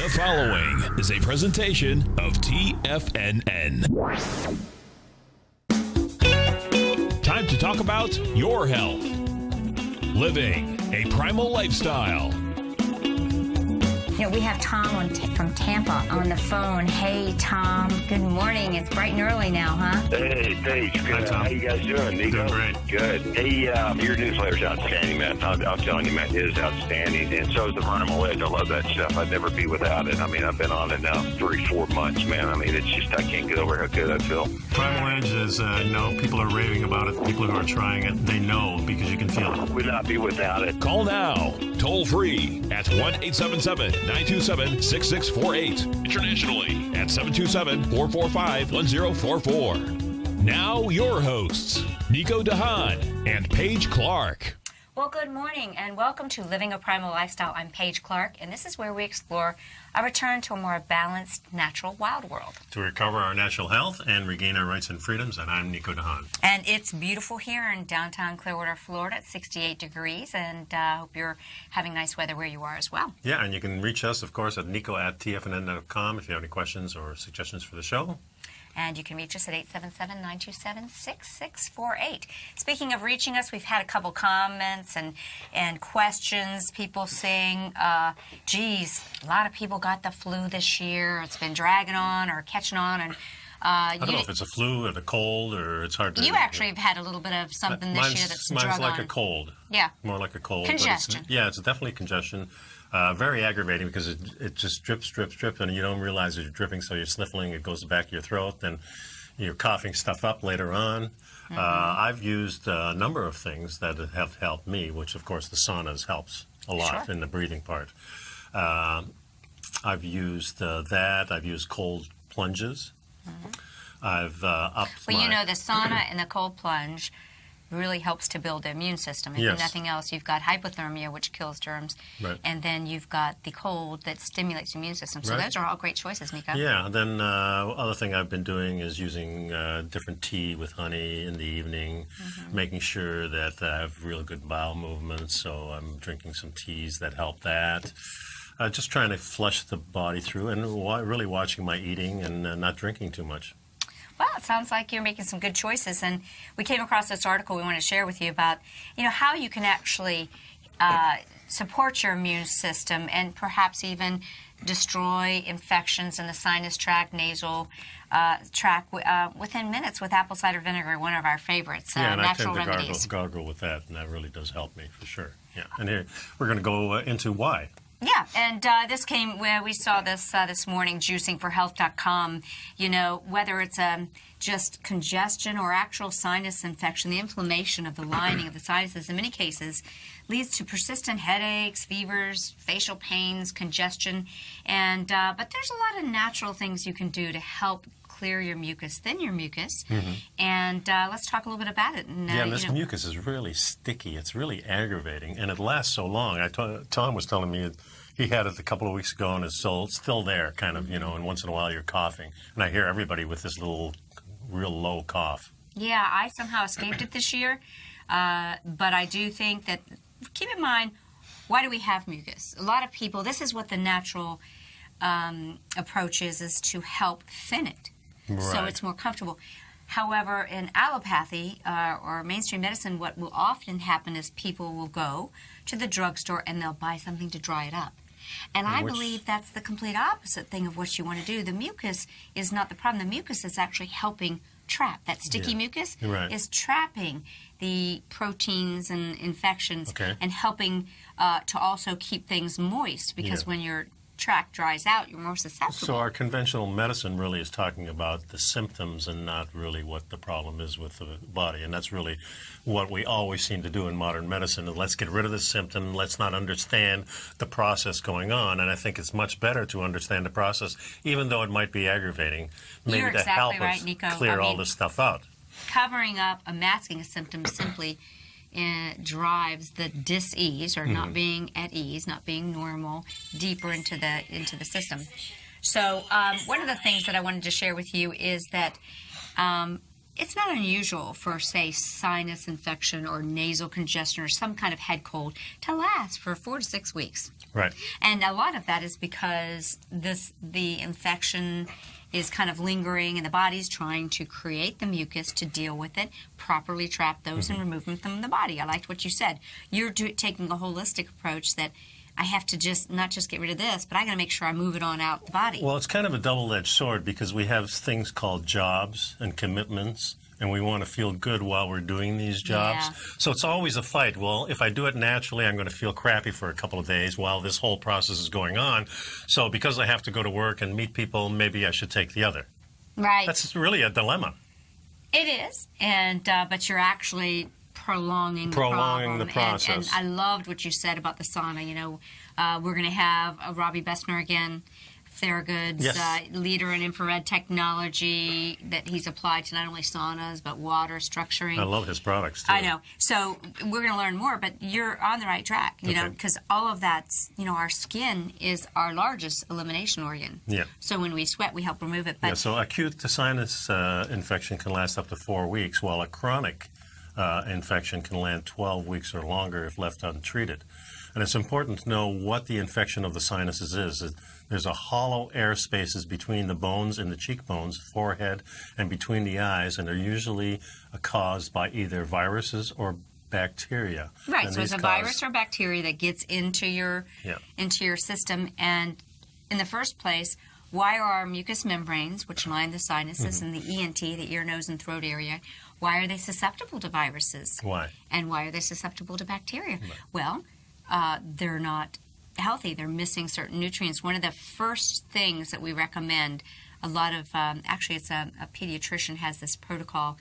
The following is a presentation of TFNN. Time to talk about your health. Living a primal lifestyle. You know, we have Tom from Tampa on the phone. Hey, Tom. Good morning. It's bright and early now, huh? Hey, Paige. Good. Hi, Tom. How you guys doing, Nico? Doing great. Good. Hey, your newsletter's outstanding, man. I'm telling you, man, it is outstanding. And so is the Primal Lifestyle. I love that stuff. I'd never be without it. I mean, I've been on it now 3-4 months, man. I mean, it's just, I can't get over how good I feel. Primal Edge is, people are raving about it. People who are trying it, they know because you can feel it. Would not be without it. Call now, toll free at 1-877-927-6648. Internationally at 727-445-1044. Now your hosts, Nico Haan and Paige Clarke. Well, good morning and welcome to Living a Primal Lifestyle. I'm Paige Clarke, and this is where we explore a return to a more balanced, natural, wild world. To recover our natural health and regain our rights and freedoms, and I'm Nico Haan. And it's beautiful here in downtown Clearwater, Florida at 68 degrees, and I hope you're having nice weather where you are as well. Yeah, and you can reach us, of course, at nico@tfnn.com if you have any questions or suggestions for the show. And you can reach us at 877-927-6648. Speaking of reaching us, we've had a couple comments and questions. People saying, geez, a lot of people got the flu this year. It's been dragging on or catching on. And I don't know if it's a flu or the cold or it's hard to... You actually have had a little bit of something this year that's drug on. Mine's like a cold. Yeah. More like a cold. Congestion. It's definitely congestion. Very aggravating because it just drips, and you don't realize that you're dripping, so you're sniffling, it goes back your throat, then you're coughing stuff up later on. Mm-hmm. I've used a number of things that have helped me, which of course the saunas helps a lot in the breathing part. I've used that. I've used cold plunges. Mm-hmm. I've upped Well, you know, the sauna and the cold plunge really helps to build the immune system. If nothing else, you've got hypothermia, which kills germs, and then you've got the cold that stimulates the immune system. So those are all great choices, Nico. Yeah, then other thing I've been doing is using different tea with honey in the evening, making sure that I have real good bowel movements, so I'm drinking some teas that help that. Just trying to flush the body through and really watching my eating and not drinking too much. Well, it sounds like you're making some good choices, and we came across this article we want to share with you about, how you can actually support your immune system and perhaps even destroy infections in the sinus tract, nasal tract within minutes with apple cider vinegar, one of our favorites, and natural I tend remedies. to gargle with that, and that really does help me for sure. Yeah, and here we're going to go into why. Yeah, and this came where we saw this this morning, juicingforhealth.com. Whether it's just congestion or actual sinus infection, the inflammation of the lining of the sinuses in many cases leads to persistent headaches, fevers, facial pains, congestion, and but there's a lot of natural things you can do to help clear your mucus, thin your mucus, and let's talk a little bit about it. And, and this mucus is really sticky. It's really aggravating, and it lasts so long. Tom was telling me he had it a couple of weeks ago, and it's still there, kind of, and once in a while you're coughing. And I hear everybody with this little, real low cough. Yeah, I somehow escaped it this year, but I do think that, keep in mind, why do we have mucus? A lot of people, this is what the natural approach is to help thin it. So it's more comfortable. However, in allopathy or mainstream medicine, what will often happen is people will go to the drugstore and they'll buy something to dry it up. And I believe that's the complete opposite thing of what you want to do. The mucus is not the problem. The mucus is actually helping trap. That sticky mucus is trapping the proteins and infections and helping to also keep things moist, because when your tract dries out, you're more susceptible. So our conventional medicine really is talking about the symptoms and not really what the problem is with the body. And that's really what we always seem to do in modern medicine. Let's get rid of the symptom. Let's not understand the process going on. And I think it's much better to understand the process, even though it might be aggravating, maybe to help us clear all this stuff out. Covering up, masking a symptom simply drives the dis-ease, or not being at ease, not being normal, deeper into the system. So one of the things that I wanted to share with you is that it's not unusual for, say, sinus infection or nasal congestion or some kind of head cold to last for 4 to 6 weeks. Right. And a lot of that is because the infection is kind of lingering and the body's trying to create the mucus to deal with it, properly trap those and remove them from the body. I liked what you said. You're taking a holistic approach that I have to not just get rid of this, but I got to make sure I move it on out the body. Well, it's kind of a double-edged sword because we have things called jobs and commitments, and we want to feel good while we're doing these jobs. Yeah. So it's always a fight. Well, if I do it naturally, I'm going to feel crappy for a couple of days while this whole process is going on. So because I have to go to work and meet people, maybe I should take the other. Right. That's really a dilemma. It is, and but you're actually prolonging the process. And I loved what you said about the sauna. You know, we're going to have Robbie Bessner again, Theragood's leader in infrared technology that he's applied to not only saunas but water structuring. I love his products too. I know. So we're going to learn more, but you're on the right track. You know, because all of that's, you know, our skin is our largest elimination organ. Yeah. So when we sweat, we help remove it. But yeah. So acute sinus infection can last up to 4 weeks, while a chronic infection can land 12 weeks or longer if left untreated. And it's important to know what the infection of the sinuses is. There's a hollow air spaces between the bones in the cheekbones, forehead, and between the eyes, and they're usually caused by either viruses or bacteria. Right, and so it's a virus or bacteria that gets into your system. And in the first place, why are our mucous membranes, which line the sinuses and the ENT, the ear, nose, and throat area, why are they susceptible to viruses? Why? And why are they susceptible to bacteria? Right. Well, they're not healthy. They're missing certain nutrients. One of the first things that we recommend, a lot of, actually it's a pediatrician has this protocol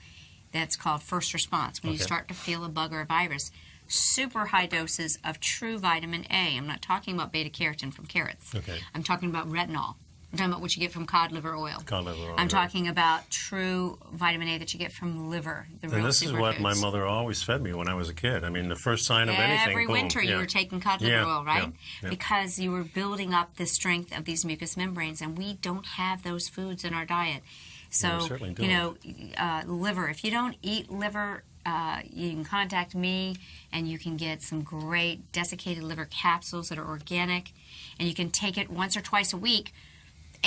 that's called first response. When you start to feel a bug or a virus, super high doses of true vitamin A. I'm not talking about beta carotene from carrots. Okay. I'm talking about retinol. I'm talking about what you get from cod liver oil. Cod liver oil. I'm talking about true vitamin A that you get from liver, the real And this is what superfoods. my mother always fed me when I was a kid. I mean, the first sign of anything, every boom. winter you were taking cod liver oil, right? Yeah. Because you were building up the strength of these mucous membranes, and we don't have those foods in our diet. So, we certainly you know, liver, if you don't eat liver, you can contact me, and you can get some great desiccated liver capsules that are organic, and you can take it once or twice a week.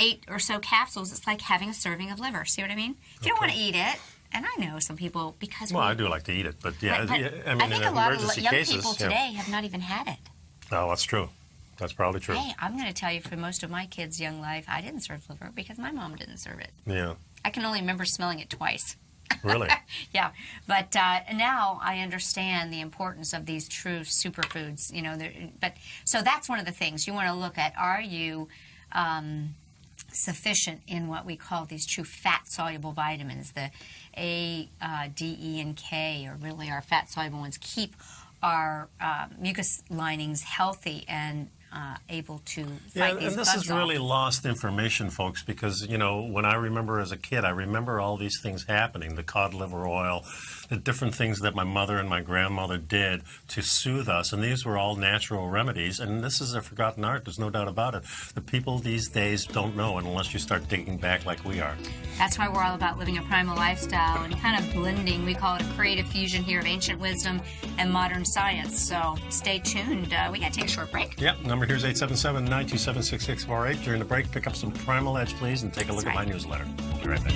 8 or so capsules, it's like having a serving of liver. See what I mean? If you don't want to eat it, and I know some people, because I do like to eat it, but yeah, but I mean, I think in a lot of emergency young cases, people today have not even had it. Oh, that's true. That's probably true. Hey, I'm going to tell you, for most of my kids' young life, I didn't serve liver because my mom didn't serve it. Yeah. I can only remember smelling it twice. Really? Yeah, but now I understand the importance of these true superfoods. You know, but so that's one of the things you want to look at. Are you sufficient in what we call these true fat-soluble vitamins? The A, D, E, and K are really our fat-soluble ones. Keep our mucus linings healthy and able to fight these and this bugs is really off. lost information, folks, because, you know, when I remember as a kid, I remember all these things happening, the cod liver oil, the different things that my mother and my grandmother did to soothe us, and these were all natural remedies, and this is a forgotten art, there's no doubt about it. The people these days don't know unless you start digging back like we are. That's why we're all about living a primal lifestyle and kind of blending. We call it a creative fusion here of ancient wisdom and modern science. So stay tuned. We got to take a short break. Yep, number here's 877-927-6648. During the break, pick up some Primal Edge, please, and take a look at my newsletter. We'll be right back.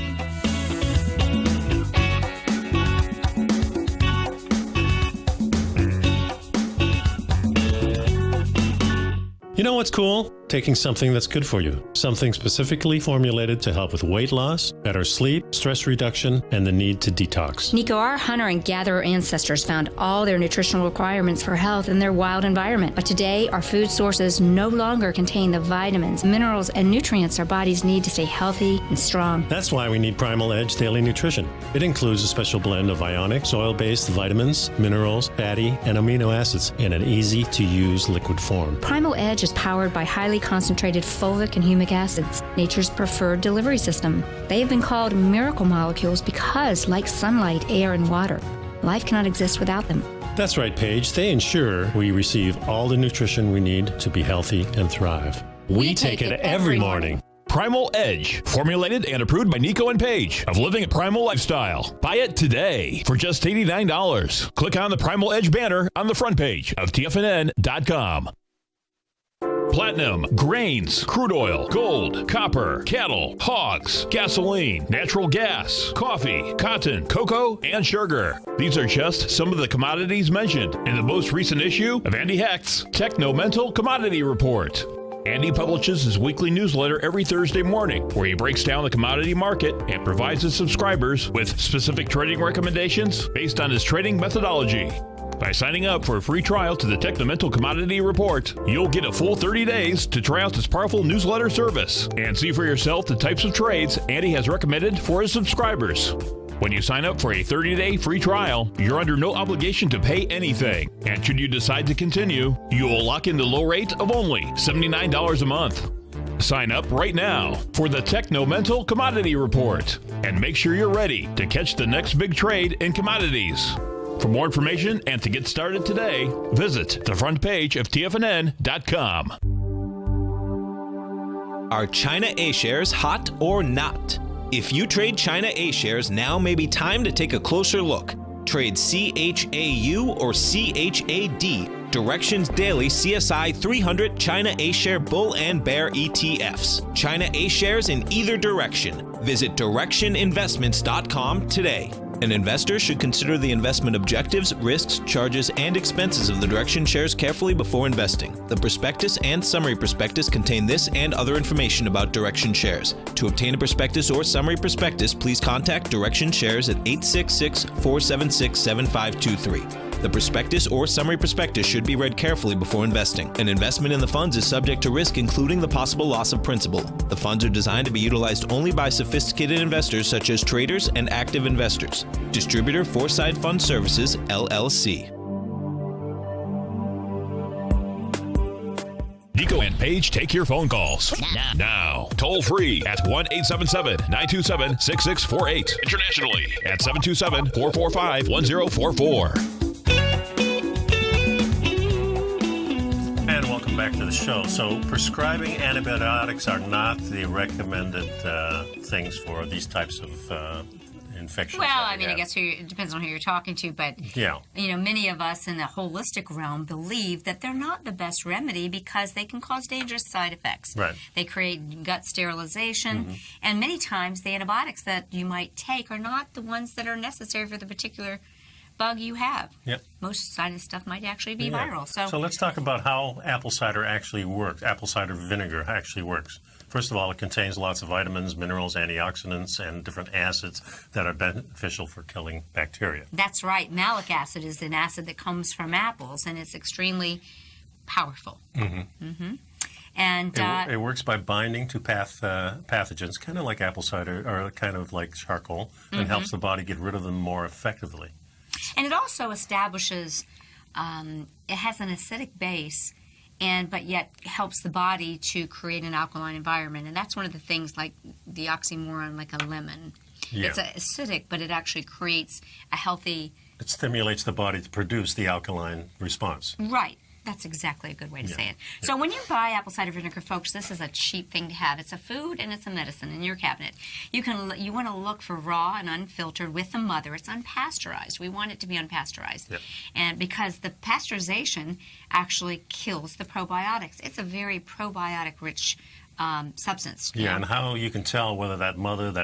You know what's cool? Taking something that's good for you. Something specifically formulated to help with weight loss, better sleep, stress reduction, and the need to detox. Nico, our hunter and gatherer ancestors found all their nutritional requirements for health in their wild environment. But today, our food sources no longer contain the vitamins, minerals, and nutrients our bodies need to stay healthy and strong. That's why we need Primal Edge Daily Nutrition. It includes a special blend of ionic, soil-based vitamins, minerals, fatty, and amino acids in an easy-to-use liquid form. Primal Edge is powered by highly concentrated fulvic and humic acids, nature's preferred delivery system. They have been called miracle molecules because, like sunlight, air, and water, life cannot exist without them. That's right, Paige. They ensure we receive all the nutrition we need to be healthy and thrive. We take it every morning. Primal Edge, formulated and approved by Nico and Paige of Living a Primal Lifestyle. Buy it today for just $89. Click on the Primal Edge banner on the front page of TFNN.com. Platinum, grains, crude oil, gold, copper, cattle, hogs, gasoline, natural gas, coffee, cotton, cocoa, and sugar. These are just some of the commodities mentioned in the most recent issue of Andy Hecht's Techno-Mental Commodity Report. Andy publishes his weekly newsletter every Thursday morning, where he breaks down the commodity market and provides his subscribers with specific trading recommendations based on his trading methodology. By signing up for a free trial to the Techno-Mental Commodity Report, you'll get a full 30 days to try out this powerful newsletter service and see for yourself the types of trades Andy has recommended for his subscribers. When you sign up for a 30-day free trial, you're under no obligation to pay anything. And should you decide to continue, you will lock in the low rate of only $79 a month. Sign up right now for the Techno-Mental Commodity Report and make sure you're ready to catch the next big trade in commodities. For more information and to get started today, visit the front page of TFNN.com. Are China A-shares hot or not? If you trade China A-shares, now may be time to take a closer look. Trade CHAU or CHAD, Directions Daily CSI 300 China A-share Bull and Bear ETFs. China A-shares in either direction. Visit directioninvestments.com today. An investor should consider the investment objectives, risks, charges, and expenses of the Direction shares carefully before investing. The prospectus and summary prospectus contain this and other information about Direction shares. To obtain a prospectus or summary prospectus, please contact Direction shares at 866-476-7523. The prospectus or summary prospectus should be read carefully before investing. An investment in the funds is subject to risk, including the possible loss of principal. The funds are designed to be utilized only by sophisticated investors such as traders and active investors. Distributor Foreside Fund Services, LLC. Nico and Paige take your phone calls now. Toll free at 1-877-927-6648. Internationally at 727-445-1044. And welcome back to the show. So prescribing antibiotics are not the recommended things for these types of infections. Well, I mean, I guess it depends on who you're talking to, but many of us in the holistic realm believe that they're not the best remedy because they can cause dangerous side effects. Right. They create gut sterilization, and many times the antibiotics that you might take are not the ones that are necessary for the particular bug you have. Yep. Most sinus stuff might actually be viral. So let's talk about how apple cider actually works. Apple cider vinegar actually works. First of all, it contains lots of vitamins, minerals, antioxidants, and different acids that are beneficial for killing bacteria. That's right. Malic acid is an acid that comes from apples, and it's extremely powerful. And it works by binding to pathogens, kind of like apple cider, or kind of like charcoal, and helps the body get rid of them more effectively. And it also establishes, it has an acidic base, but yet helps the body to create an alkaline environment. And that's one of the things, like the oxymoron, like a lemon. Yeah. It's acidic, but it actually creates a healthy... It stimulates the body to produce the alkaline response. Right. That's exactly a good way to say it. So when you buy apple cider vinegar, folks, this is a cheap thing to have. It's a food and it's a medicine in your cabinet. You want to look for raw and unfiltered with the mother. It's unpasteurized. We want it to be unpasteurized. Yep. And because the pasteurization actually kills the probiotics. It's a very probiotic-rich substance. Yeah, and how you can tell whether that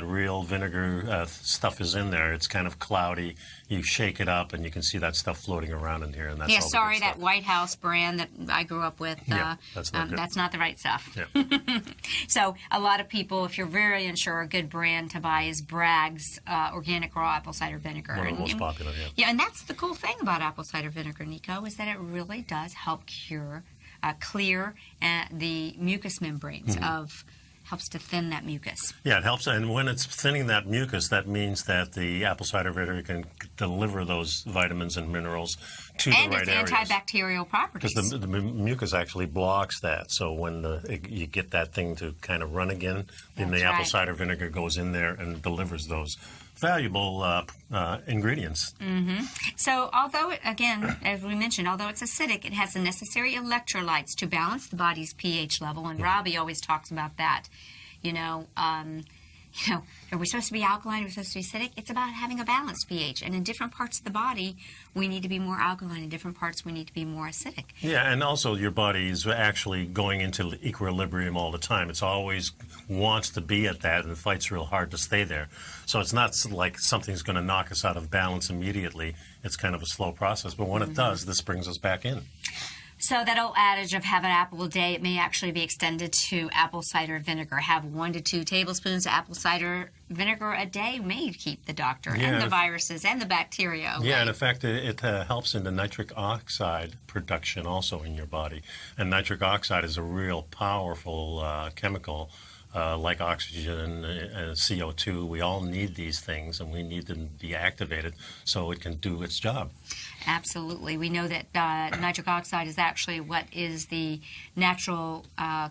real vinegar stuff is in there. It's kind of cloudy. You shake it up, and you can see that stuff floating around in here. And that's sorry, that White House brand that I grew up with, that's not the right stuff. Yeah. So a lot of people, if you're very unsure, a good brand to buy is Bragg's Organic Raw Apple Cider Vinegar. One of the most popular, Yeah, and that's the cool thing about apple cider vinegar, Nico, is that it really does help clear the mucous membranes helps to thin that mucus. Yeah, it helps, and when it's thinning that mucus, that means that the apple cider vinegar can deliver those vitamins and minerals to the right areas. And its antibacterial properties. Because the mucus actually blocks that, so when you get that thing to kind of run again, then the apple cider vinegar goes in there and delivers those valuable ingredients. So although, again, as we mentioned, although it's acidic, it has the necessary electrolytes to balance the body's pH level, and Robbie always talks about that. Are we supposed to be alkaline? Are we supposed to be acidic? It's about having a balanced pH. And in different parts of the body, we need to be more alkaline. In different parts, we need to be more acidic. Yeah, and also your body is actually going into equilibrium all the time. It's always wants to be at that and fights real hard to stay there. So it's not like something's going to knock us out of balance immediately. It's kind of a slow process. But when it does, this brings us back in. So that old adage of have an apple a day, it may actually be extended to apple cider vinegar. Have 1 to 2 tablespoons of apple cider vinegar a day may keep the doctor and the viruses and the bacteria away. Yeah, and in fact, it helps in the nitric oxide production also in your body. And nitric oxide is a real powerful chemical. Like oxygen and CO2, we all need these things, and we need them to be activated so it can do its job. Absolutely. We know that nitric oxide is actually what is the natural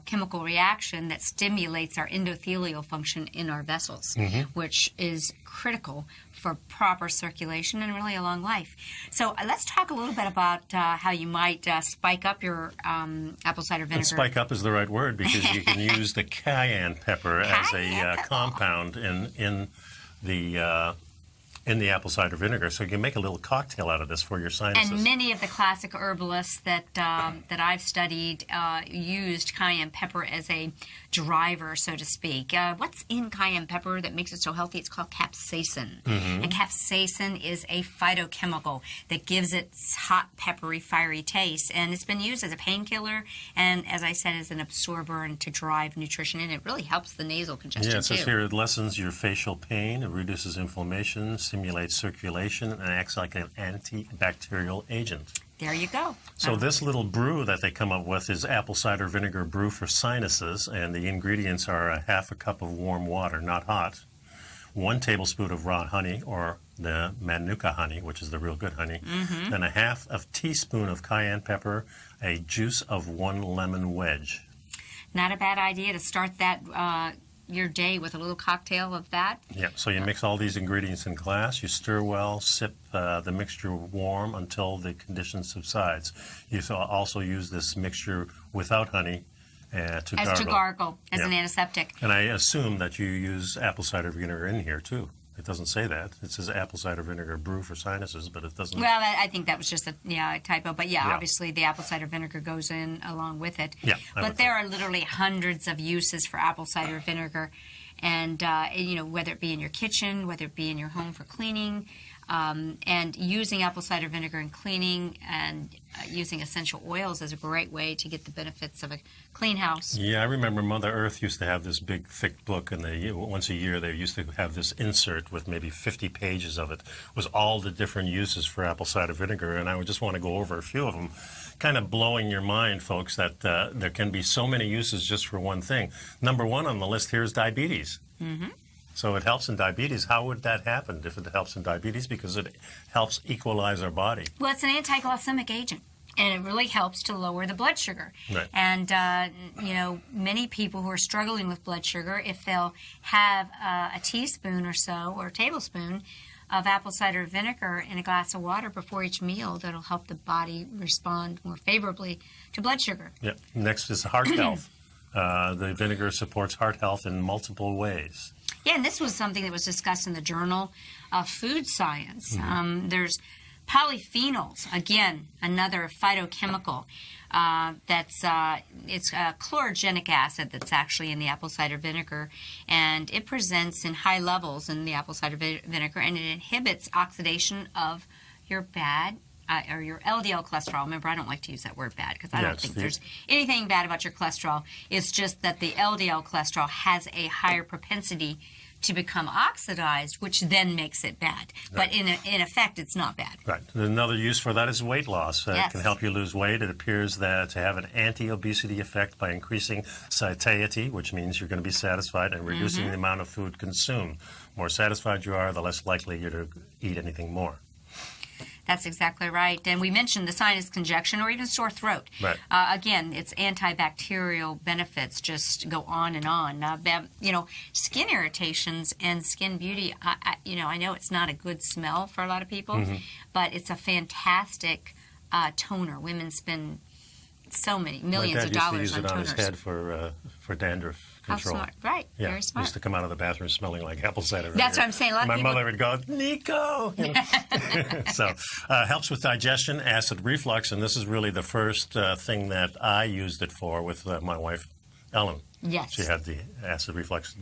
chemical reaction that stimulates our endothelial function in our vessels, which is critical for proper circulation and really a long life. So let's talk a little bit about how you might spike up your apple cider vinegar. And spike up is the right word, because you can use the cayenne pepper as a compound in the apple cider vinegar, so you can make a little cocktail out of this for your sinuses. And many of the classic herbalists that I've studied used cayenne pepper as a driver, so to speak. What's in cayenne pepper that makes it so healthy? It's called capsaicin. And capsaicin is a phytochemical that gives it hot, peppery, fiery taste. And it's been used as a painkiller and, as I said, as an absorber and to drive nutrition. And it really helps the nasal congestion, Yeah, it says too. here it lessens your facial pain, it reduces inflammation, stimulates circulation, and acts like an antibacterial agent. There you go. So this little brew that they come up with is apple cider vinegar brew for sinuses, and the ingredients are a half a cup of warm water, not hot, 1 tablespoon of raw honey, or the Manuka honey, which is the real good honey, then a half of teaspoon of cayenne pepper, a juice of 1 lemon wedge. Not a bad idea to start that your day with a little cocktail of that. Yeah, so you mix all these ingredients in glass, you stir well, sip the mixture warm until the condition subsides. You also use this mixture without honey to gargle. As an antiseptic. And I assume that you use apple cider vinegar in here, too. It doesn't say that. It says apple cider vinegar brew for sinuses, but it doesn't. Well, I think that was just a typo. But obviously the apple cider vinegar goes in along with it. Yeah. But there are literally hundreds of uses for apple cider vinegar, and whether it be in your kitchen, whether it be in your home for cleaning, and using apple cider vinegar in cleaning and using essential oils is a great way to get the benefits of a clean house. Yeah, I remember Mother Earth used to have this big, thick book, and once a year they used to have this insert with maybe 50 pages of it, was all the different uses for apple cider vinegar, and I would just want to go over a few of them, kind of blowing your mind, folks, that there can be so many uses just for one thing. Number 1 on the list here is diabetes. So it helps in diabetes. How would that happen if it helps in diabetes? Because it helps equalize our body. Well, it's an anti-glycemic agent, and it really helps to lower the blood sugar. Right. And, many people who are struggling with blood sugar, if they'll have a teaspoon or so, or a tablespoon of apple cider vinegar in a glass of water before each meal, that'll help the body respond more favorably to blood sugar. Yeah. Next is heart health. The vinegar supports heart health in multiple ways. Yeah, and this was something that was discussed in the Journal of Food Science. There's polyphenols, again, another phytochemical. It's a chlorogenic acid that's actually in the apple cider vinegar, and it presents in high levels in the apple cider vinegar, and it inhibits oxidation of your bad or your LDL cholesterol. Remember, I don't like to use that word bad because I don't think there's anything bad about your cholesterol. It's just that the LDL cholesterol has a higher propensity to become oxidized, which then makes it bad. Right. But in effect, it's not bad. Right. Another use for that is weight loss. It can help you lose weight. It appears that to have an anti-obesity effect by increasing satiety, which means you're going to be satisfied, and reducing the amount of food consumed. The more satisfied you are, the less likely you're to eat anything more. That's exactly right. And we mentioned the sinus congestion or even sore throat. Right. Again, its antibacterial benefits just go on and on. Skin irritations and skin beauty, I know it's not a good smell for a lot of people, but it's a fantastic toner. Women spend so many millions of dollars on toners. My dad used to use it on his head for dandruff control. How smart, right? Yeah. Very smart. He used to come out of the bathroom smelling like apple cider. That's what I'm saying. A lot of my people... mother would go, Nico. You know? So, helps with digestion, acid reflux, and this is really the first thing that I used it for with my wife, Ellen. Yes. She had the acid reflux.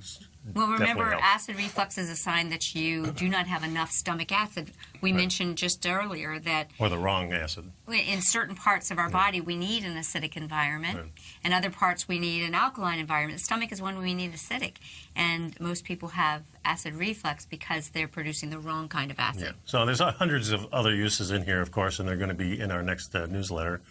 Well, remember, acid reflux is a sign that you do not have enough stomach acid. We mentioned just earlier that... Or the wrong acid. In certain parts of our body, we need an acidic environment, and other parts we need an alkaline environment. The stomach is one we need acidic, and most people have acid reflux because they're producing the wrong kind of acid. Yeah. So there's hundreds of other uses in here, of course, and they're going to be in our next newsletter,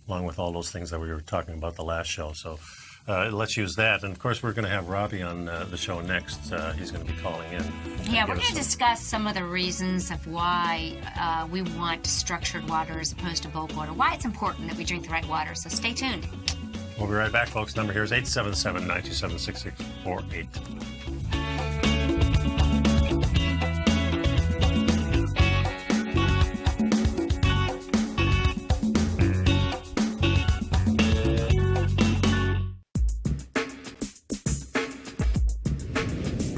along with all those things that we were talking about the last show. So let's use that. And, of course, we're going to have Robbie on the show next. He's going to be calling in. Yeah, we're going to discuss some of the reasons of why we want structured water as opposed to bulk water, why it's important that we drink the right water. So stay tuned. We'll be right back, folks. Number here is 877-927-6648.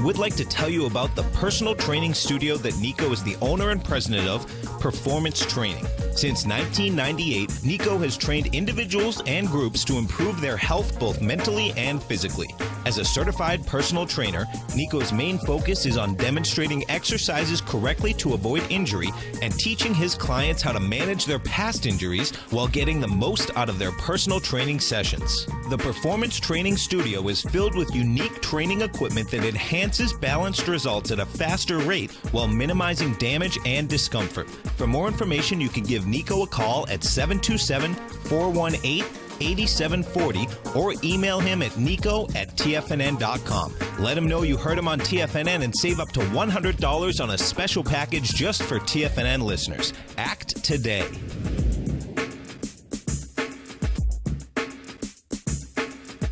Would like to tell you about the personal training studio that Nico is the owner and president of, Performance Training. Since 1998, Nico has trained individuals and groups to improve their health both mentally and physically. As a certified personal trainer, Nico's main focus is on demonstrating exercises correctly to avoid injury and teaching his clients how to manage their past injuries while getting the most out of their personal training sessions. The Performance Training Studio is filled with unique training equipment that enhances balanced results at a faster rate while minimizing damage and discomfort. For more information, you can give Nico a call at 727-418-8740 or email him at nico@tfnn.com. Let him know you heard him on TFNN and save up to $100 on a special package just for TFNN listeners. Act today.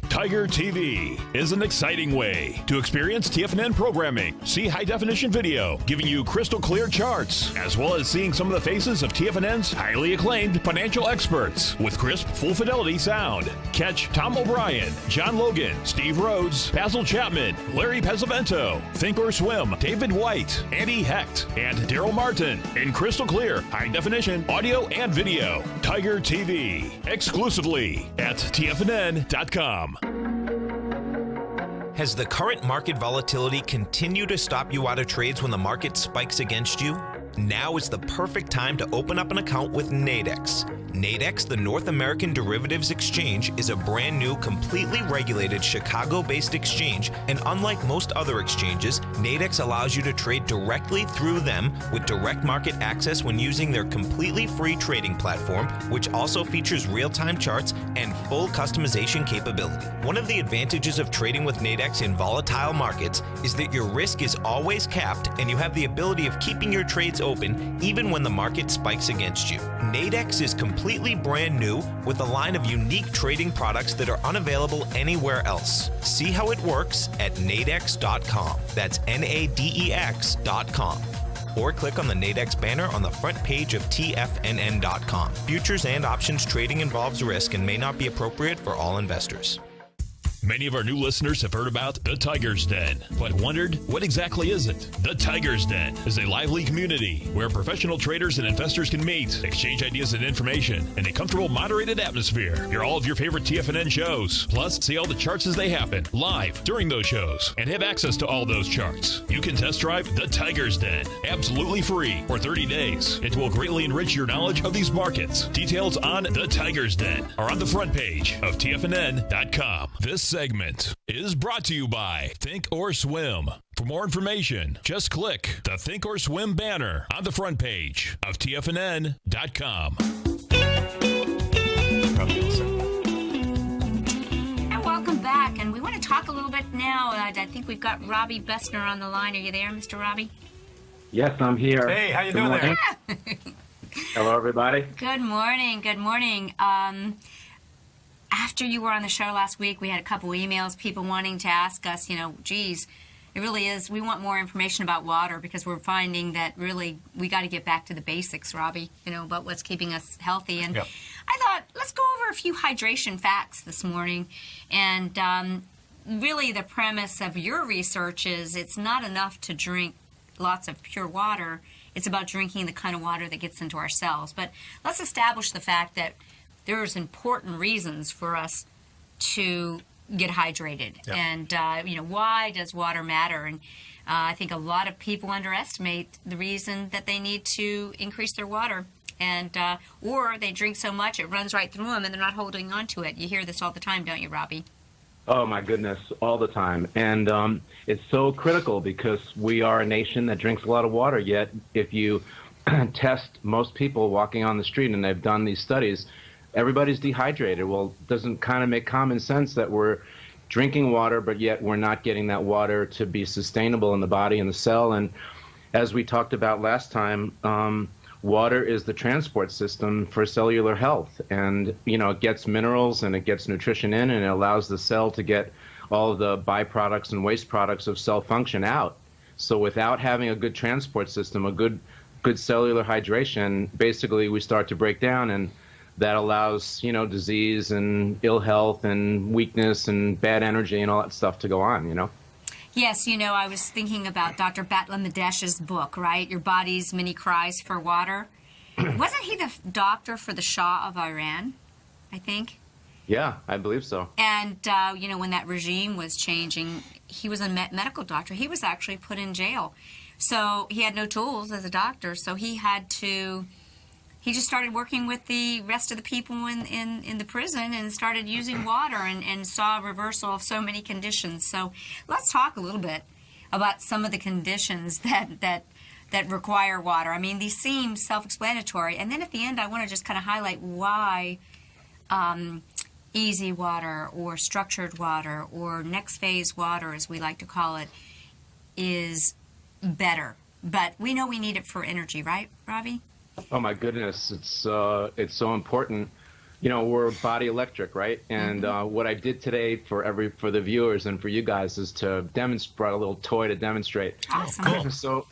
Tiger TV is an exciting way to experience TFNN programming. See high-definition video, giving you crystal clear charts, as well as seeing some of the faces of TFNN's highly acclaimed financial experts with crisp, full-fidelity sound. Catch Tom O'Brien, John Logan, Steve Rhodes, Basil Chapman, Larry Pesavento, Think or Swim, David White, Andy Hecht, and Daryl Martin in crystal clear, high-definition audio and video. Tiger TV, exclusively at TFNN.com. Has the current market volatility continued to stop you out of trades when the market spikes against you? Now is the perfect time to open up an account with Nadex. Nadex, the North American Derivatives Exchange, is a brand new, completely regulated Chicago-based exchange, and unlike most other exchanges, Nadex allows you to trade directly through them with direct market access when using their completely free trading platform, which also features real-time charts and full customization capability. One of the advantages of trading with Nadex in volatile markets is that your risk is always capped and you have the ability of keeping your trades open even when the market spikes against you. Nadex is completely brand new with a line of unique trading products that are unavailable anywhere else. See how it works at nadex.com. That's NADEX.com. Or click on the Nadex banner on the front page of TFNN.com. Futures and options trading involves risk and may not be appropriate for all investors. Many of our new listeners have heard about the Tiger's Den, but wondered, what exactly is it? The Tiger's Den is a lively community where professional traders and investors can meet, exchange ideas and information in a comfortable, moderated atmosphere. Hear all of your favorite TFNN shows, plus see all the charts as they happen, live during those shows, and have access to all those charts. You can test drive the Tiger's Den, absolutely free, for 30 days. It will greatly enrich your knowledge of these markets. Details on the Tiger's Den are on the front page of TFNN.com. This segment is brought to you by Think or Swim. For more information, just click the Think or Swim banner on the front page of TFNN.com. And welcome back. And we want to talk a little bit now. I think we've got Robbie Bessner on the line. Are you there, Mr. Robbie? Yes, I'm here. Hey, how you doing there? Hello, everybody. Good morning. Good morning. After you were on the show last week, we had a couple emails, people wanting to ask us, geez, it really is, we want more information about water because we're finding that really we got to get back to the basics, Robbie, about what's keeping us healthy. And Yep. I thought, let's go over a few hydration facts this morning, and really the premise of your research is it's not enough to drink lots of pure water. It's about drinking the kind of water that gets into our cells. But let's establish the fact that there's important reasons for us to get hydrated. Yep. And, you know, why does water matter? And I think a lot of people underestimate the reason that they need to increase their water. And or they drink so much it runs right through them and they're not holding on to it. You hear this all the time, don't you, Robbie? Oh, my goodness, all the time. And it's so critical because we are a nation that drinks a lot of water, yet if you test most people walking on the street, and they've done these studies, everybody's dehydrated. Well, it doesn't kind of make common sense that we're drinking water, but yet we're not getting that water to be sustainable in the body and the cell. And as we talked about last time, water is the transport system for cellular health. And, you know, it gets minerals and it gets nutrition in, and it allows the cell to get all of the byproducts and waste products of cell function out. So without having a good transport system, a good cellular hydration, basically we start to break down, and that allows, you know, disease and ill health and weakness and bad energy and all that stuff to go on, you know? Yes, you know, I was thinking about Dr. Batlamadesh's book, right? Your Body's Many Cries for Water. Wasn't he the doctor for the Shah of Iran, I think? Yeah, I believe so. And, you know, when that regime was changing, he was a medical doctor. He was actually put in jail. So he had no tools as a doctor, so he had to... He just started working with the rest of the people in the prison and started using water and saw a reversal of so many conditions. So let's talk a little bit about some of the conditions that require water. I mean, these seem self-explanatory. And then at the end, I want to just kind of highlight why easy water or structured water or next phase water, as we like to call it, is better. But we know we need it for energy, right, Robbie? Oh my goodness, it's so important. You know, we're body electric, right? And what I did today for the viewers and for you guys is to brought a little toy to demonstrate. Awesome.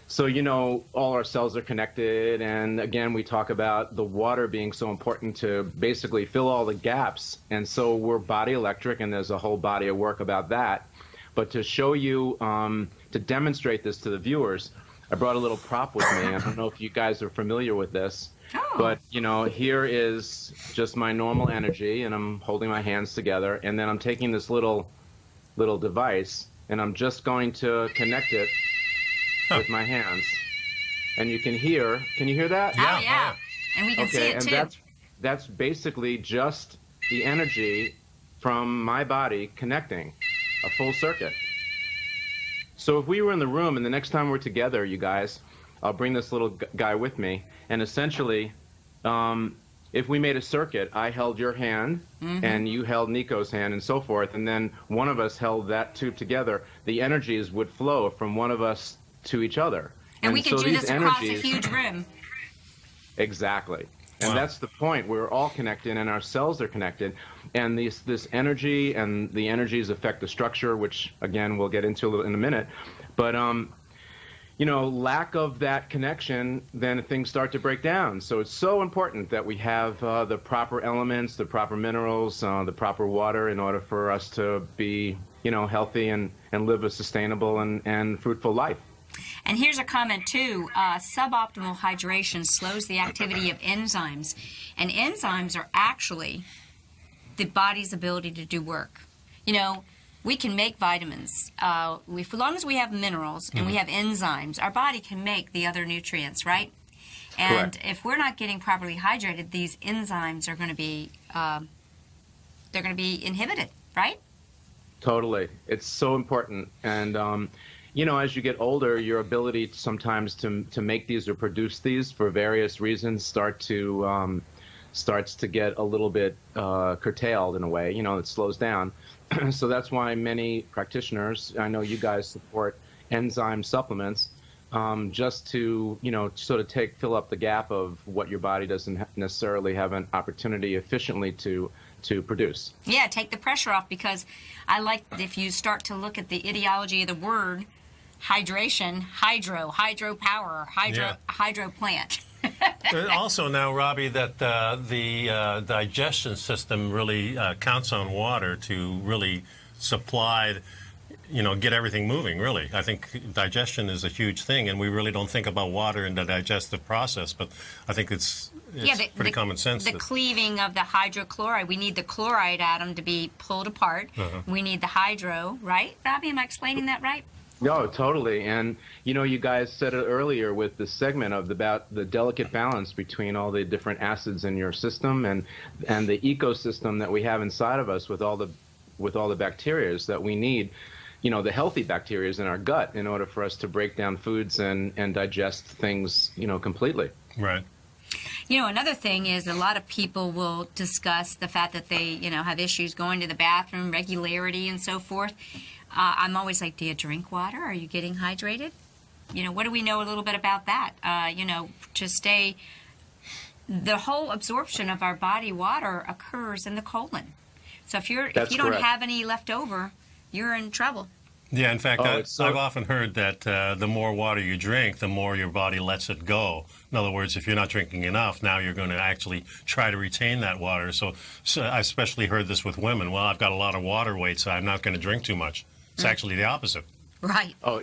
So you know, all our cells are connected, and again, we talk about the water being so important to basically fill all the gaps. And so we're body electric, and there's a whole body of work about that. But to show you, to demonstrate this to the viewers, I brought a little prop with me. I don't know if you guys are familiar with this, but, you know, here is just my normal energy, and I'm holding my hands together, and then I'm taking this little device, and I'm just going to connect it with my hands. And you can hear that? Oh, yeah. And we can see it, too. And that's basically just the energy from my body connecting a full circuit. So if we were in the room, and the next time we're together, you guys, I'll bring this little guy with me, and essentially, if we made a circuit, I held your hand, and you held Nico's hand, and so forth, and then one of us held that tube together, the energies would flow from one of us to each other. And we can do this across a huge room. Exactly. And that's the point. We're all connected, and our cells are connected. And this energy, and the energies affect the structure, which, again, we'll get into in a minute. But, you know, lack of that connection, then things start to break down. So it's so important that we have the proper elements, the proper minerals, the proper water in order for us to be, you know, healthy and live a sustainable and fruitful life. And here's a comment, too. Suboptimal hydration slows the activity of enzymes. And enzymes are actually the body's ability to do work. You know, we can make vitamins. As long as we have minerals and we have enzymes, our body can make the other nutrients, right? And Correct. If we're not getting properly hydrated, these enzymes are going to be, they're going to be inhibited, right? Totally. It's so important. And, you know, as you get older, your ability sometimes to make these or produce these for various reasons starts to get a little bit curtailed in a way. You know, it slows down. So that's why many practitioners, I know you guys support enzyme supplements, just to, you know, sort of fill up the gap of what your body doesn't necessarily have an opportunity efficiently to produce. Yeah, take the pressure off, because I like if you start to look at the ideology of the word hydration, hydro power, hydro plant. Also now, Robbie, that the digestion system really counts on water to really supply, get everything moving, really. I think digestion is a huge thing, and we really don't think about water in the digestive process, but I think it's pretty common sense. The cleaving of the hydrochloride, we need the chloride atom to be pulled apart. We need the hydro, right? Robbie, am I explaining that right? No, totally. And, you guys said it earlier with the segment about the delicate balance between all the different acids in your system and the ecosystem that we have inside of us with all the bacteria that we need, the healthy bacteria in our gut in order for us to break down foods and digest things, completely. Right. Another thing is a lot of people will discuss the fact that they, have issues going to the bathroom, regularity, and so forth. I'm always like, do you drink water? Are you getting hydrated? What do we know a little bit about that? The whole absorption of our body water occurs in the colon. So if you don't have any left over, you're in trouble. Yeah, in fact, I've often heard that the more water you drink, the more your body lets it go. In other words, if you're not drinking enough, now you're going to actually try to retain that water. So I especially heard this with women. Well, I've got a lot of water weight, so I'm not going to drink too much. It's actually the opposite. Right. Oh,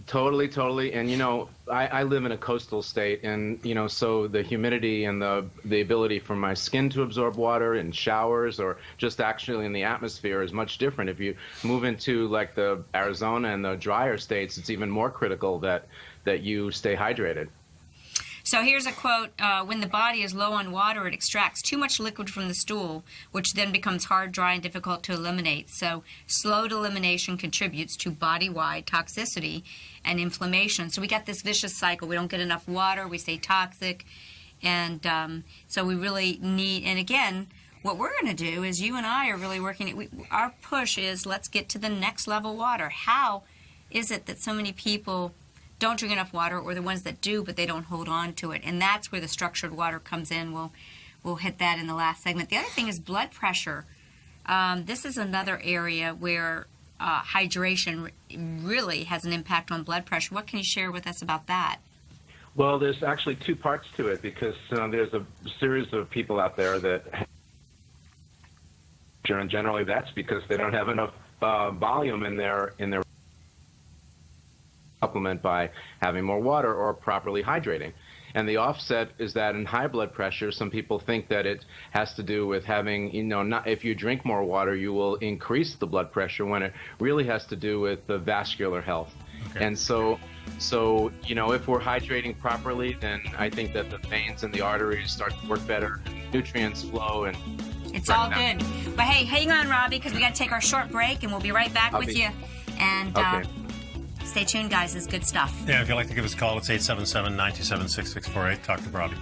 totally. And, I live in a coastal state, and, so the humidity and the ability for my skin to absorb water in showers or just actually in the atmosphere is much different. If you move into, like, the Arizona and the drier states, it's even more critical that you stay hydrated. So here's a quote, when the body is low on water, it extracts too much liquid from the stool, which then becomes hard, dry, and difficult to eliminate. So slow elimination contributes to body-wide toxicity and inflammation. So we got this vicious cycle. We don't get enough water, we stay toxic, and so we really need, and again, what we're going to do is you and I are really working, our push is let's get to the next level water. How is it that so many people don't drink enough water, or the ones that do, but they don't hold on to it? And that's where the structured water comes in. We'll hit that in the last segment. The other thing is blood pressure. This is another area where hydration really has an impact on blood pressure. What can you share with us about that? Well, there's actually two parts to it, because there's a series of people out there that, and generally that's because they don't have enough volume in their supplement by having more water or properly hydrating. And the offset is that in high blood pressure, some people think that it has to do with having, if you drink more water, you will increase the blood pressure, when it really has to do with the vascular health. Okay. And so if we're hydrating properly, then I think that the veins and the arteries start to work better, nutrients flow, and it's all good. But hey, hang on, Robbie, because we got to take our short break, and we'll be right back with you. And okay. Stay tuned, guys. It's good stuff. Yeah, if you'd like to give us a call, it's 877-927-6648. Talk to Robbie.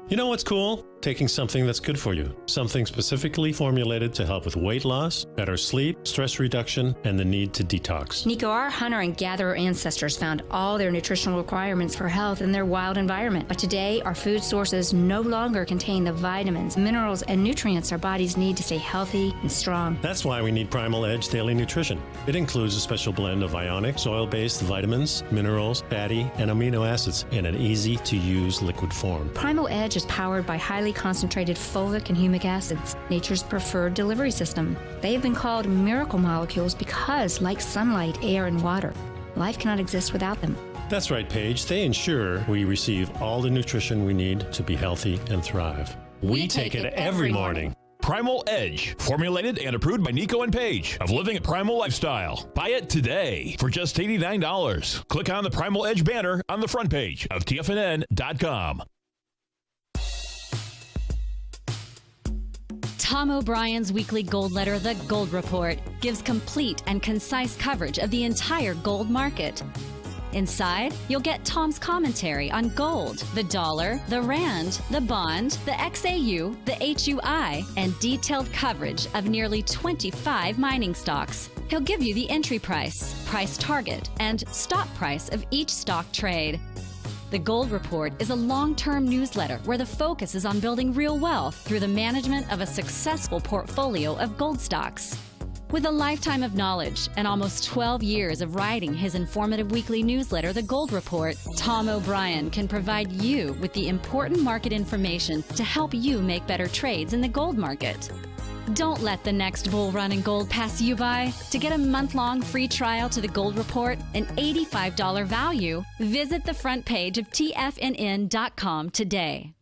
You know what's cool? Taking something that's good for you. Something specifically formulated to help with weight loss, better sleep, stress reduction, and the need to detox. Nico, our hunter and gatherer ancestors found all their nutritional requirements for health in their wild environment. But today, our food sources no longer contain the vitamins, minerals, and nutrients our bodies need to stay healthy and strong. That's why we need Primal Edge Daily Nutrition. It includes a special blend of ionic, soil-based vitamins, minerals, fatty, and amino acids in an easy-to-use liquid form. Primal Edge is powered by highly concentrated fulvic and humic acids, nature's preferred delivery system. They have been called miracle molecules because, like sunlight, air, and water, life cannot exist without them. That's right, Paige. They ensure we receive all the nutrition we need to be healthy and thrive. We take it every morning. Primal Edge, formulated and approved by Nico and Paige of Living a Primal Lifestyle. Buy it today for just $89. Click on the Primal Edge banner on the front page of TFNN.com. Tom O'Brien's weekly gold letter, The Gold Report, gives complete and concise coverage of the entire gold market. Inside, you'll get Tom's commentary on gold, the dollar, the rand, the bond, the XAU, the HUI, and detailed coverage of nearly 25 mining stocks. He'll give you the entry price, price target, and stop price of each stock trade. The Gold Report is a long-term newsletter where the focus is on building real wealth through the management of a successful portfolio of gold stocks. With a lifetime of knowledge and almost 12 years of writing his informative weekly newsletter, The Gold Report, Tom O'Brien can provide you with the important market information to help you make better trades in the gold market. Don't let the next bull run in gold pass you by. To get a month-long free trial to The Gold Report, an $85 value, visit the front page of TFNN.com today.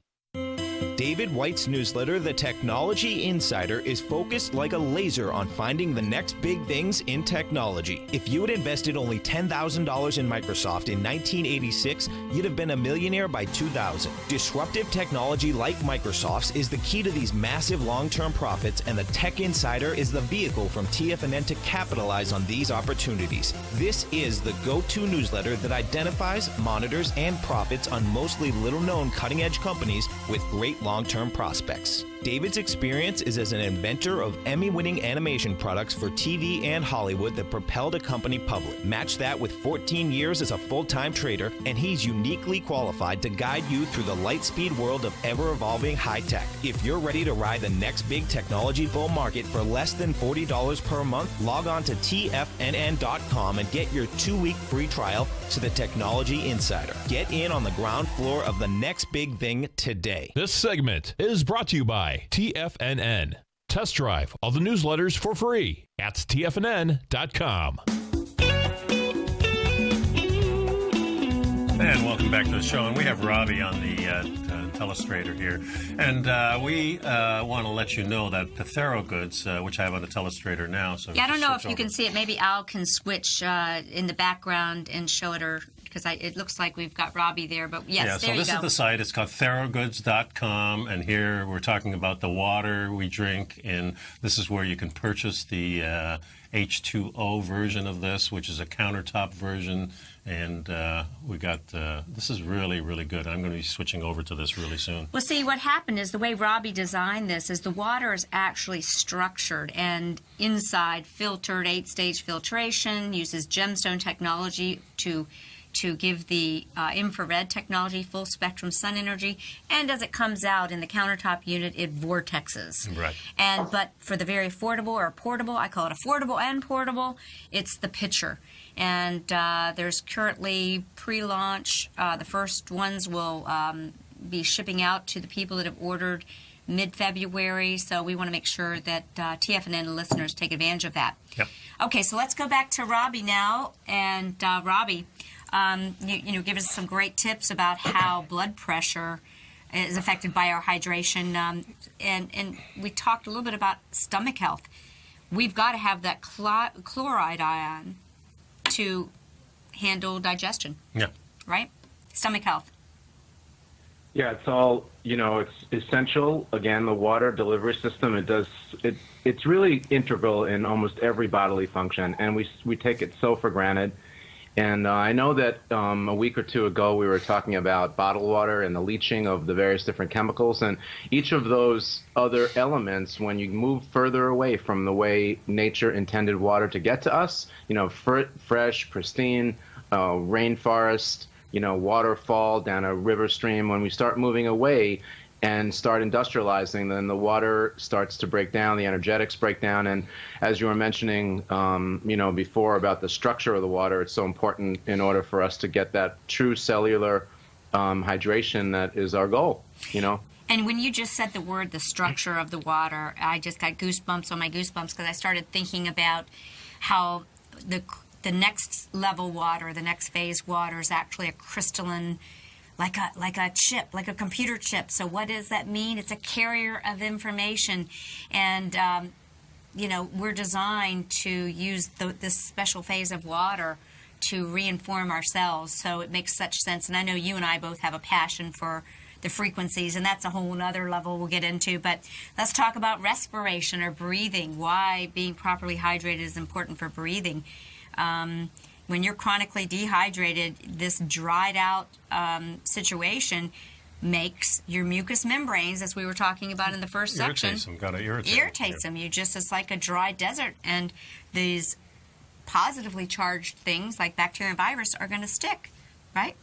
David White's newsletter, The Technology Insider, is focused like a laser on finding the next big things in technology. If you had invested only $10,000 in Microsoft in 1986, you'd have been a millionaire by 2000. Disruptive technology like Microsoft's is the key to these massive long-term profits, and the Tech Insider is the vehicle from TFNN to capitalize on these opportunities. This is the go-to newsletter that identifies, monitors, and profits on mostly little-known cutting-edge companies with great long-term prospects. David's experience is as an inventor of Emmy-winning animation products for TV and Hollywood that propelled a company public. Match that with 14 years as a full-time trader, and he's uniquely qualified to guide you through the light-speed world of ever-evolving high-tech. If you're ready to ride the next big technology bull market for less than $40 per month, log on to TFNN.com and get your 2-week free trial to the Technology Insider. Get in on the ground floor of the next big thing today. This segment is brought to you by TFNN. Test drive all the newsletters for free at TFNN.com. And welcome back to the show. And we have Robbie on the telestrator here. And we want to let you know that the TheraGoods, which I have on the telestrator now. So yeah, I don't know if you can see it. Maybe Al can switch in the background and show it, or because it looks like we've got Robbie there. But yes, yeah, there you go. So this is the site. It's called TheraGoods.com. And here we're talking about the water we drink. And this is where you can purchase the H2O version of this, which is a countertop version. And we got, this is really, really good. I'm going to be switching over to this really soon. Well, see, what happened is the way Robbie designed this is the water is actually structured and inside filtered, 8-stage filtration, uses gemstone technology to give the infrared technology full spectrum sun energy, and as it comes out in the countertop unit, it vortexes. Right. But for the very affordable or portable, I call it affordable and portable, it's the pitcher. And there's currently pre-launch. The first ones will be shipping out to the people that have ordered mid-February, so we want to make sure that TFNN listeners take advantage of that. Yep. Okay, so let's go back to Robbie now. And Robbie, you give us some great tips about how blood pressure is affected by our hydration. And we talked a little bit about stomach health. We've got to have that chloride ion to handle digestion. Yeah. Right? Stomach health. Yeah, it's all, it's essential. Again, the water delivery system, it's really integral in almost every bodily function, and we take it so for granted. And I know that a week or two ago we were talking about bottled water and the leaching of the various different chemicals, and each of those other elements, when you move further away from the way nature intended water to get to us, fresh, pristine, rainforest, waterfall down a river stream, when we start moving away and start industrializing, then the water starts to break down, the energetics break down, and as you were mentioning, before about the structure of the water, it's so important in order for us to get that true cellular hydration that is our goal, And when you just said the structure of the water, I just got goosebumps on my goosebumps because I started thinking about how the next level water, the next phase water is actually a crystalline, like a chip, like a computer chip. So what does that mean? It's a carrier of information. And, we're designed to use this special phase of water to reinform ourselves. So it makes such sense. And I know you and I both have a passion for the frequencies, and that's a whole other level we'll get into. But let's talk about respiration or breathing, why being properly hydrated is important for breathing. When you're chronically dehydrated, this dried out situation makes your mucous membranes, as we were talking about in the first section, irritates them. It's like a dry desert, and these positively charged things like bacteria and virus are going to stick, right?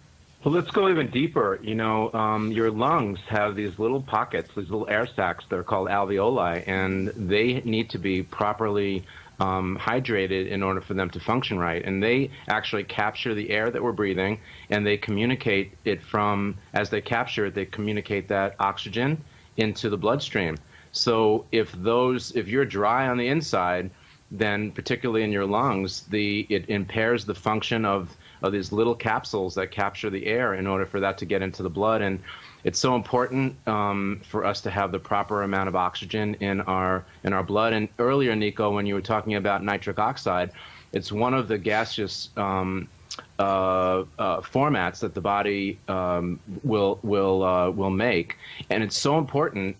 Well, let's go even deeper. Your lungs have these little pockets, these little air sacs that are called alveoli, and they need to be properly hydrated in order for them to function right. And they actually capture the air that we're breathing, and they communicate it from, as they capture it, they communicate that oxygen into the bloodstream. So if you're dry on the inside, then particularly in your lungs, it impairs the function of these little capsules that capture the air in order for that to get into the blood. And it's so important for us to have the proper amount of oxygen in our blood. And earlier, Nico, when you were talking about nitric oxide, it's one of the gaseous formats that the body will make, and it's so important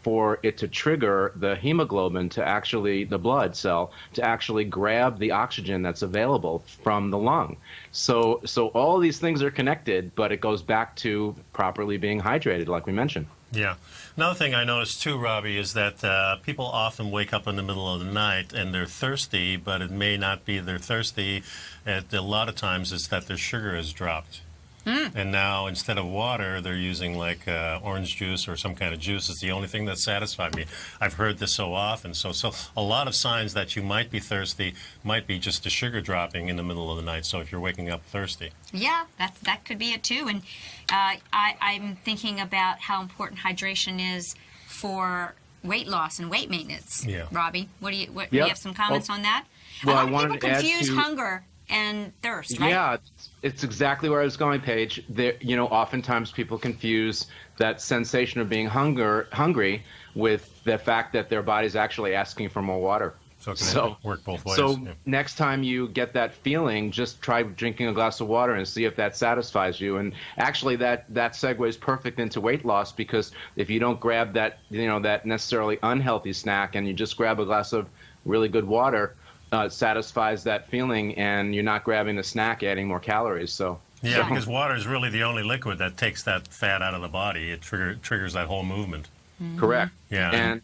for it to trigger the hemoglobin the blood cell to actually grab the oxygen that's available from the lung. So all these things are connected, but it goes back to properly being hydrated, like we mentioned. Yeah. Another thing I noticed too, Robbie, is that people often wake up in the middle of the night and they're thirsty, but it may not be they're thirsty. A lot of times it's that their sugar has dropped. And now instead of water, they're using like orange juice or some kind of juice. It's the only thing that satisfies me. I've heard this so often. So a lot of signs that you might be thirsty might be just the sugar dropping in the middle of the night. So if you're waking up thirsty. Yeah, that could be it too. And I'm thinking about how important hydration is for weight loss and weight maintenance. Yeah. Robbie, do you have some comments on that? Well, a lot of people confuse hunger and thirst, right? Yeah, it's exactly where I was going, Paige. Oftentimes people confuse that sensation of being hungry with the fact that their body's actually asking for more water. So it can work both ways. So next time you get that feeling, just try drinking a glass of water and see if that satisfies you. And actually, that segues perfect into weight loss, because if you don't grab that necessarily unhealthy snack and you just grab a glass of really good water, it satisfies that feeling, and you're not grabbing the snack, adding more calories. So yeah, because water is really the only liquid that takes that fat out of the body. It triggers that whole movement. Correct. Yeah.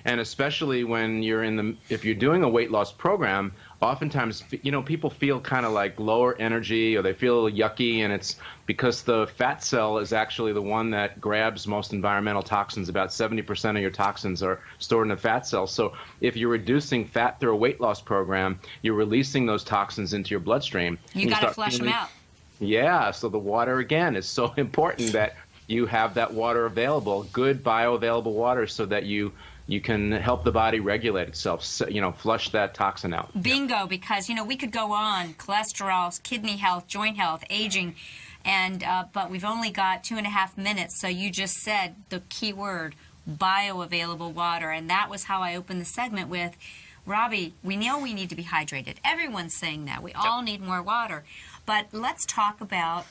And especially when if you're doing a weight loss program, oftentimes, people feel kind of like lower energy, or they feel yucky, and it's because the fat cell is actually the one that grabs most environmental toxins. About 70% of your toxins are stored in the fat cell. So if you're reducing fat through a weight loss program, you're releasing those toxins into your bloodstream. You got to flush them out. Yeah, so the water, again, is so important that you have that water available, good bioavailable water, so that you can help the body regulate itself, flush that toxin out. Bingo, because, we could go on, cholesterol, kidney health, joint health, aging, but we've only got 2.5 minutes, so you just said the key word, bioavailable water, and that was how I opened the segment with, Robbie, we know we need to be hydrated. Everyone's saying that. We all need more water. But let's talk about,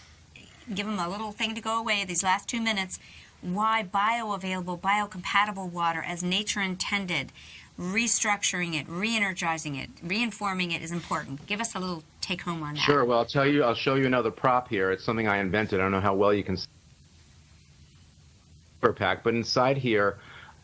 give them a little thing to go away these last 2 minutes, why bioavailable, biocompatible water as nature intended, restructuring it, re-energizing it, reinforming it is important. Give us a little take home on that. Sure. Well, I'll show you another prop here. It's something I invented. I don't know how well you can see the pack, but inside here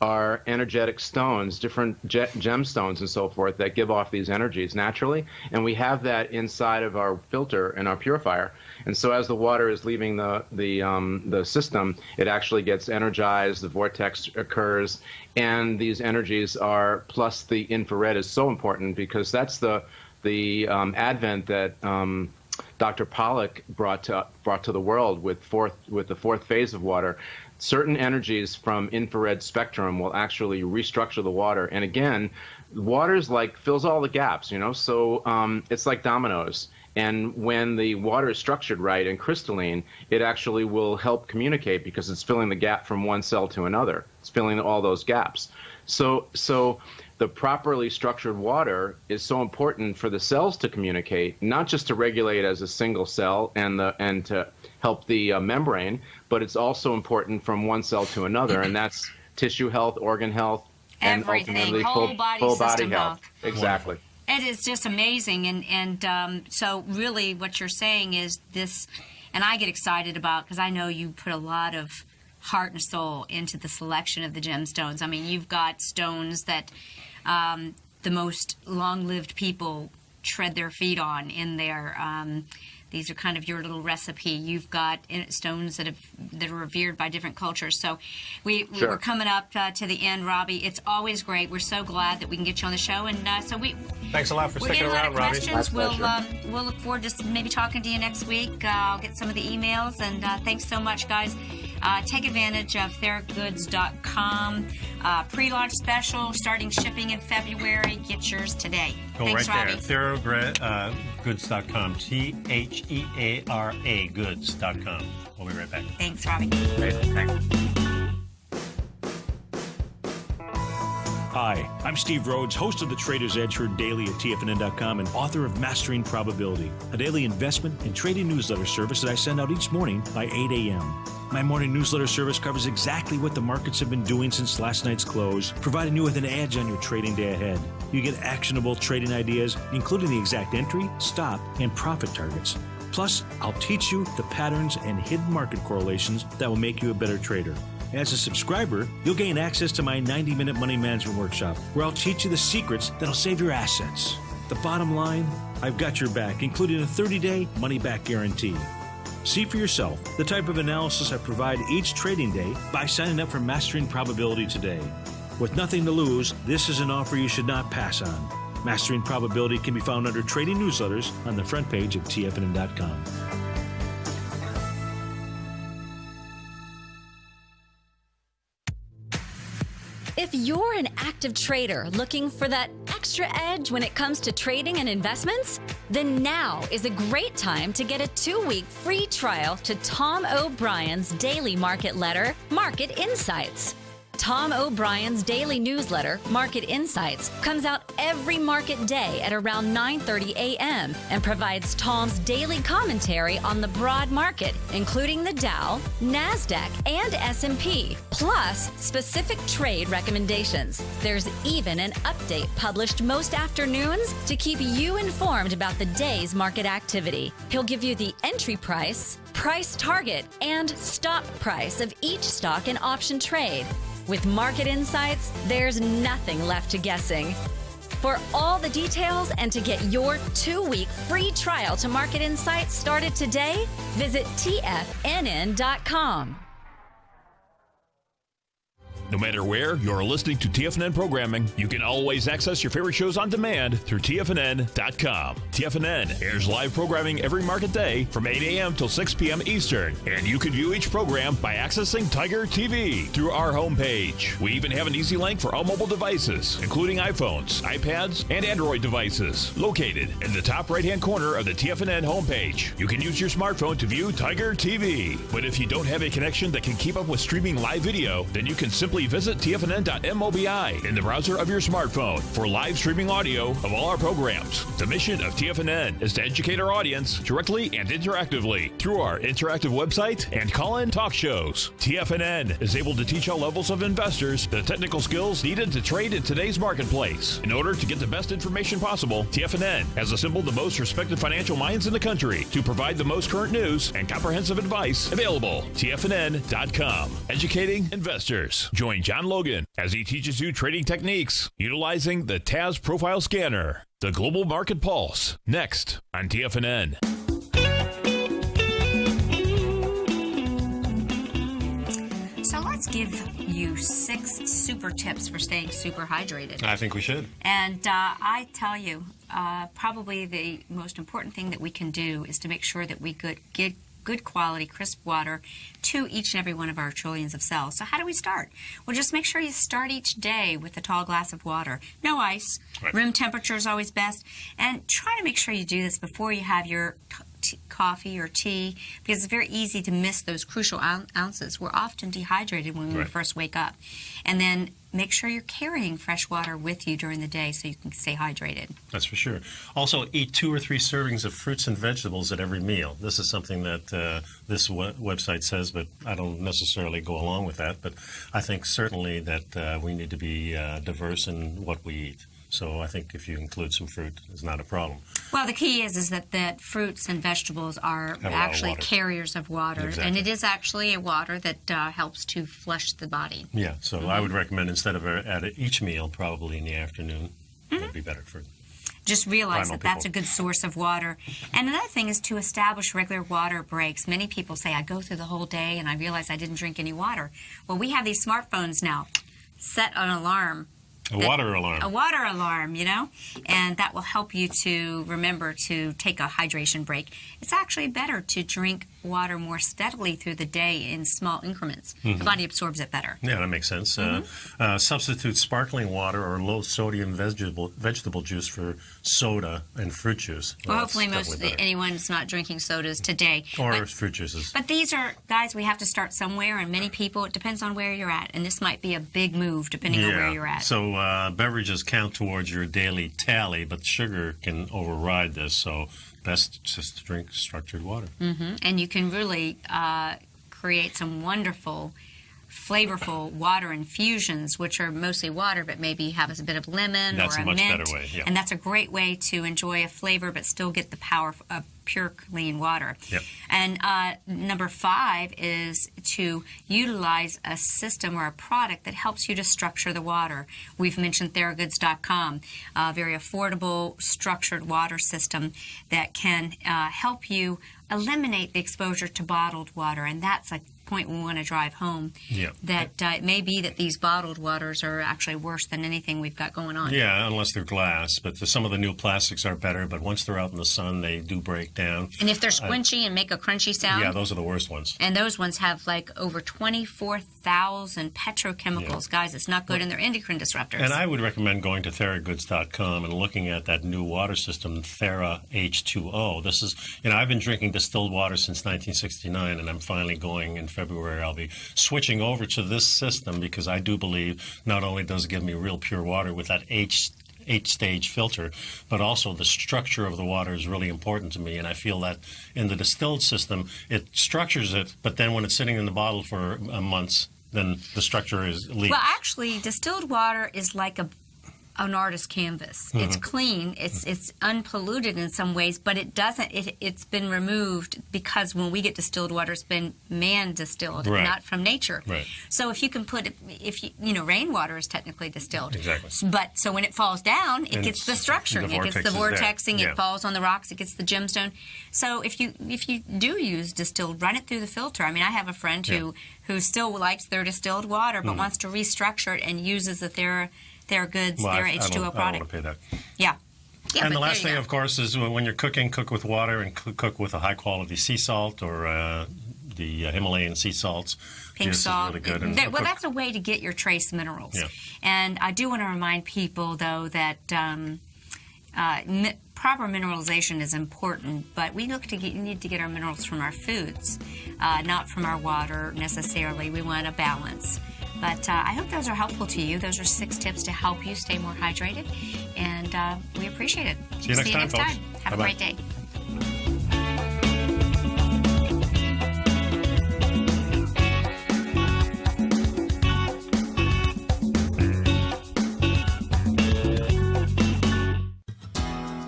are energetic stones, different gemstones and so forth that give off these energies naturally, and we have that inside of our filter and our purifier. And so as the water is leaving the system, it actually gets energized, the vortex occurs, and these energies are, plus the infrared is so important, because that's the advent that Dr. Pollack brought to the world with the fourth phase of water. Certain energies from infrared spectrum will actually restructure the water. And again, water's fills all the gaps, so it's like dominoes. And when the water is structured right and crystalline, it actually will help communicate, because it's filling the gap from one cell to another. It's filling all those gaps. So the properly structured water is so important for the cells to communicate, not just to regulate as a single cell and to help the membrane, but it's also important from one cell to another, and that's tissue health, organ health, and ultimately full body health. Exactly. It is just amazing, and so really what you're saying is this, and I get excited about, because I know you put a lot of heart and soul into the selection of the gemstones. I mean, you've got stones that the most long-lived people tread their feet on in their These are kind of your little recipe. You've got stones that are revered by different cultures. So we're coming up to the end, Robbie. It's always great. We're so glad that we can get you on the show. And thanks a lot for sticking around, Robbie. We'll look forward to maybe talking to you next week. I'll get some of the emails. And thanks so much, guys. Take advantage of TheraGoods.com. Pre-launch special starting shipping in February. Get yours today. Go Thanks, right Robbie. there. TheraGoods.com. THEARA goods.com. We'll be right back. Thanks, Robbie. Great. Thanks. Hi, I'm Steve Rhodes, host of the Trader's Edge Heard Daily at TFNN.com and author of Mastering Probability, a daily investment and trading newsletter service that I send out each morning by 8 a.m. My morning newsletter service covers exactly what the markets have been doing since last night's close, providing you with an edge on your trading day ahead. You get actionable trading ideas, including the exact entry, stop, and profit targets. Plus, I'll teach you the patterns and hidden market correlations that will make you a better trader. As a subscriber, you'll gain access to my 90-minute money management workshop, where I'll teach you the secrets that'll save your assets. The bottom line, I've got your back, including a 30-day money-back guarantee. See for yourself the type of analysis I provide each trading day by signing up for Mastering Probability today. With nothing to lose, this is an offer you should not pass on. Mastering Probability can be found under Trading Newsletters on the front page of TFNN.com. If you're an active trader looking for that extra edge when it comes to trading and investments, then now is a great time to get a 2-week free trial to Tom O'Brien's daily market letter, Market Insights. Tom O'Brien's daily newsletter, Market Insights, comes out every market day at around 9:30 a.m. and provides Tom's daily commentary on the broad market, including the Dow, NASDAQ, and S&P, plus specific trade recommendations. There's even an update published most afternoons to keep you informed about the day's market activity. He'll give you the entry price, price target, and stop price of each stock and option trade. With Market Insights, there's nothing left to guessing. For all the details and to get your 2-week free trial to Market Insights started today, visit TFNN.com. No matter where you're listening to TFNN programming, you can always access your favorite shows on demand through TFNN.com. TFNN airs live programming every market day from 8 a.m. till 6 p.m. Eastern, and you can view each program by accessing Tiger TV through our homepage. We even have an easy link for all mobile devices, including iPhones, iPads, and Android devices, located in the top right-hand corner of the TFNN homepage. You can use your smartphone to view Tiger TV, but if you don't have a connection that can keep up with streaming live video, then you can simply visit TFNN.mobi in the browser of your smartphone for live streaming audio of all our programs. The mission of TFNN is to educate our audience directly and interactively through our interactive website and call-in talk shows. TFNN is able to teach all levels of investors the technical skills needed to trade in today's marketplace. In order to get the best information possible, TFNN has assembled the most respected financial minds in the country to provide the most current news and comprehensive advice available. TFNN.com, educating investors. Join John Logan as he teaches you trading techniques utilizing the TAS Profile Scanner. The Global Market Pulse, next on TFNN. So let's give you 6 super tips for staying super hydrated. I think we should. And I tell you, probably the most important thing that we can do is to make sure that we get good quality, crisp water to each and every one of our trillions of cells. So how do we start? Well, just make sure you start each day with a tall glass of water. No ice. Right. Room temperature is always best. And try to make sure you do this before you have your coffee or tea, because it's very easy to miss those crucial ounces. We're often dehydrated when we first wake up. And then make sure you're carrying fresh water with you during the day so you can stay hydrated. That's for sure. Also, eat 2 or 3 servings of fruits and vegetables at every meal. This is something that this website says, but I don't necessarily go along with that. But I think certainly that we need to be diverse in what we eat. So I think if you include some fruit, it's not a problem. Well, the key is that fruits and vegetables are actually carriers of water. Exactly. And it is actually a water that helps to flush the body. Yeah, so I would recommend instead of at each meal, probably in the afternoon, would be better for just realize Primal that that's a good source of water. And another thing is to establish regular water breaks. Many people say, I go through the whole day and I realize I didn't drink any water. Well, we have these smartphones now. Set an alarm. A water alarm. A water alarm, you know, and that will help you to remember to take a hydration break. It's actually better to drink water more steadily through the day in small increments. The body absorbs it better. Yeah, that makes sense. Substitute sparkling water or low-sodium vegetable juice for soda and fruit juice. Well, hopefully anyone's not drinking sodas today. Or fruit juices. But these are, guys, we have to start somewhere, and many people, it depends on where you're at, and this might be a big move depending on where you're at. So beverages count towards your daily tally, but sugar can override this, so best just to drink structured water. And you can really create some wonderful, flavorful water infusions, which are mostly water, but maybe have a bit of lemon That's or a much mint. better way, yeah. And that's a great way to enjoy a flavor, but still get the power of pure, clean water. Yep. And number 5 is to utilize a system or a product that helps you to structure the water. We've mentioned Theragoods.com, a very affordable, structured water system that can help you eliminate the exposure to bottled water, and that's a point we want to drive home. That it may be that these bottled waters are actually worse than anything we've got going on. Yeah, unless they're glass, but some of the new plastics are better, but once they're out in the sun, they do break down. And if they're squinchy and make a crunchy sound. Yeah, those are the worst ones. And those ones have like over 24,000 petrochemicals. Guys, it's not good, and they're endocrine disruptors. And I would recommend going to Theragoods.com and looking at that new water system, Thera H2O. This is, I've been drinking distilled water since 1969, and I'm finally going in February. I'll be switching over to this system because I do believe not only does it give me real pure water with that H-stage filter, but also the structure of the water is really important to me. And I feel that in the distilled system, it structures it, but then when it's sitting in the bottle for months, then the structure is leaked. Well, actually, distilled water is like an artist's canvas. It's clean, it's unpolluted in some ways, but it doesn't. It's been removed because when we get distilled water, it's been man distilled, not from nature. So if you can put it, rainwater is technically distilled. Exactly. But so when it falls down, it gets the structuring, it gets the vortexing, it falls on the rocks, it gets the gemstone. So if you do use distilled, run it through the filter. I mean, I have a friend who still likes their distilled water, but wants to restructure it and uses the Theragoods, their H2O product. I don't want to pay that. Yeah, and the last thing, of course, is when you're cooking, cook with water and cook with a high-quality sea salt or the Himalayan sea salts. Pink salt. Is really good. Well, that's a way to get your trace minerals. Yeah. And I do want to remind people, though, that proper mineralization is important, but we need to get our minerals from our foods, not from our water necessarily. We want a balance. But I hope those are helpful to you. Those are 6 tips to help you stay more hydrated, and we appreciate it. See you next time, folks. Have Bye-bye. a great day.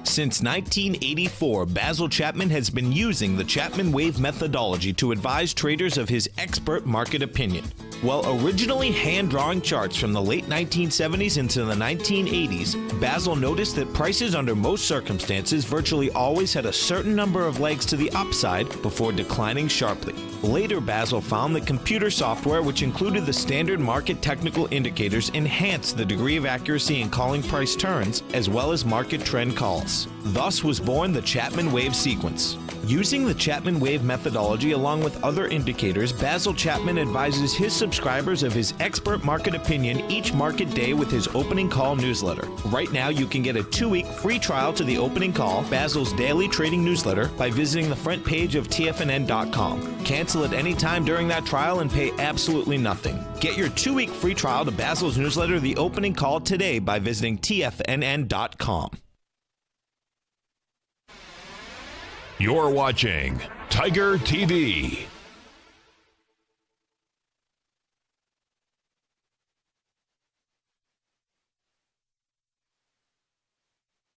Since 1984, Basil Chapman has been using the Chapman Wave methodology to advise traders of his expert market opinion. While originally hand-drawing charts from the late 1970s into the 1980s, Basil noticed that prices under most circumstances virtually always had a certain number of legs to the upside before declining sharply. Later, Basil found that computer software, which included the standard market technical indicators, enhanced the degree of accuracy in calling price turns, as well as market trend calls. Thus was born the Chapman Wave sequence. Using the Chapman Wave methodology along with other indicators, Basil Chapman advises his subscribers of his expert market opinion each market day with his opening call newsletter. Right now, you can get a 2-week free trial to the opening call, Basil's daily trading newsletter, by visiting the front page of TFNN.com. Cancel at any time during that trial and pay absolutely nothing. Get your 2-week free trial to Basil's newsletter, The Opening Call, today by visiting TFNN.com. You're watching Tiger TV.